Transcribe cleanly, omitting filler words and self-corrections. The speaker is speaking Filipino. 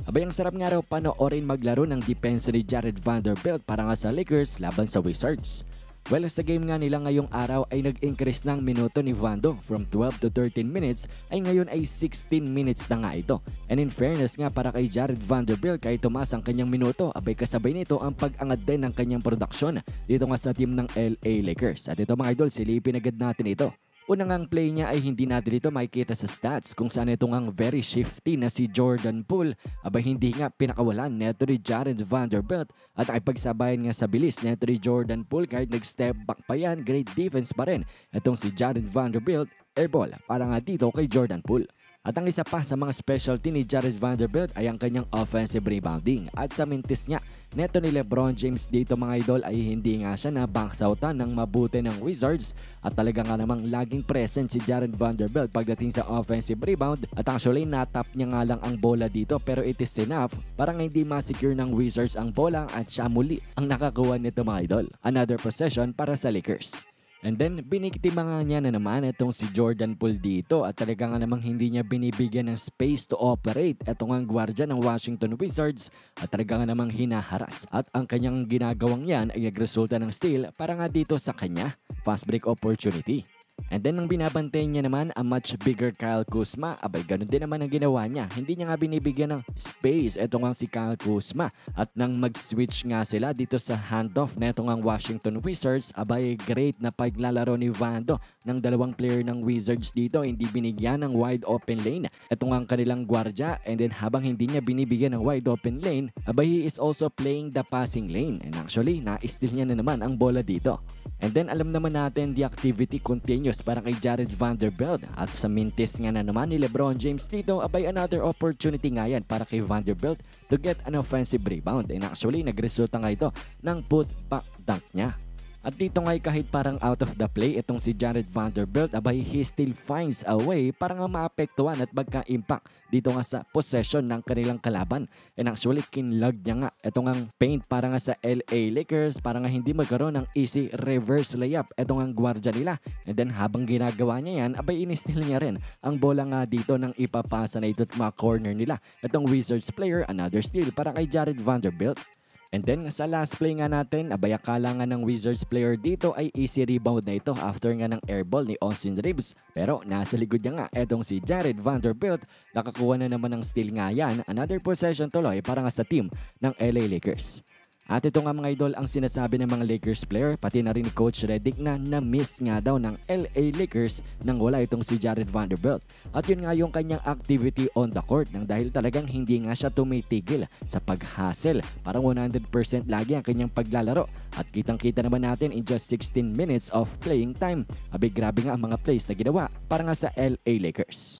Abay, ang sarap nga raw panoorin maglaro ng depensa ni Jared Vanderbilt para nga sa Lakers laban sa Wizards. Well, sa game nga nila ngayong araw ay nag-increase ng minuto ni Vando from 12 to 13 minutes ay ngayon ay 16 minutes na nga ito. And in fairness nga para kay Jared Vanderbilt, kahit tumaas ang kanyang minuto, abay kasabay nito ang pag-angat din ng kanyang produksyon dito nga sa team ng LA Lakers. At ito mga idol, silipin agad natin ito. Unang ang play niya ay hindi natin ito makikita sa stats kung saan itong ang very shifty na si Jordan Poole abay hindi nga pinakawalan neto ni Jared Vanderbilt at nakipagsabayan nga sa bilis neto ni Jordan Poole kahit nag-step back pa yan, great defense pa rin itong si Jared Vanderbilt, airball para nga dito kay Jordan Poole. At ang isa pa sa mga specialty ni Jared Vanderbilt ay ang kanyang offensive rebounding. At sa mintis niya, neto ni LeBron James dito mga idol ay hindi nga siya na backsoutan ng mabuti ng Wizards. At talaga nga namang laging present si Jared Vanderbilt pagdating sa offensive rebound. At actually natap niya nga lang ang bola dito pero it is enough para nga hindi ma-secure ng Wizards ang bola at siya muli ang nakakuha nito mga idol. Another possession para sa Lakers. And then, biniktima nga niya na naman itong si Jordan Poole dito at talaga nga namang hindi niya binibigyan ng space to operate itong ang gwardiya ng Washington Wizards at talaga nga namang hinaharas. At ang kanyang ginagawang yan ay nagresulta ng steal para nga dito sa kanya, fast break opportunity. And then nang binabantay niya naman ang much bigger Kyle Kuzma, abay ganun din naman ang ginawa niya. Hindi niya nga binibigyan ng space itong ang si Kyle Kuzma. At nang mag-switch nga sila dito sa handoff na itong ang Washington Wizards, abay great na paglalaro ni Vando ng dalawang player ng Wizards dito. Hindi binigyan ng wide open lane itong ang kanilang gwardiya. And then habang hindi niya binibigyan ng wide open lane, abay he is also playing the passing lane. And actually, na-steal niya na naman ang bola dito. And then alam naman natin the activity continues para kay Jared Vanderbilt at sa mintis nga na naman ni LeBron James dito abay another opportunity nga yan para kay Vanderbilt to get an offensive rebound and actually nagresulta nga ito ng put-back dunk niya. At dito nga'y kahit parang out of the play itong si Jared Vanderbilt abay he still finds a way para nga maapektuhan at magka-impact dito nga sa possession ng kanilang kalaban. And actually kinlog niya nga itong ang paint para nga sa LA Lakers para nga hindi magkaroon ng easy reverse layup itong ang gwardiya nila. And then habang ginagawa niya yan abay inistil niya rin ang bola nga dito ng ipapasa na ito at mga corner nila. Itong Wizards player, another steal para kay Jared Vanderbilt. And then sa last play nga natin, abay akala nga ng Wizards player dito ay easy rebound na ito after nga ng airball ni Austin Reeves. Pero nasa likod niya nga etong si Jared Vanderbilt, nakakuha na naman ng steal nga yan. Another possession tuloy para nga sa team ng LA Lakers. At ito nga mga idol ang sinasabi ng mga Lakers player pati na rin ni Coach Redick na na-miss nga daw ng LA Lakers nang wala itong si Jared Vanderbilt. At yun nga yung kanyang activity on the court nang dahil talagang hindi nga siya tumitigil sa pag-hustle. Parang 100% lagi ang kanyang paglalaro. At kitang-kita naman natin in just 16 minutes of playing time. Abi grabe nga ang mga plays na ginawa para nga sa LA Lakers.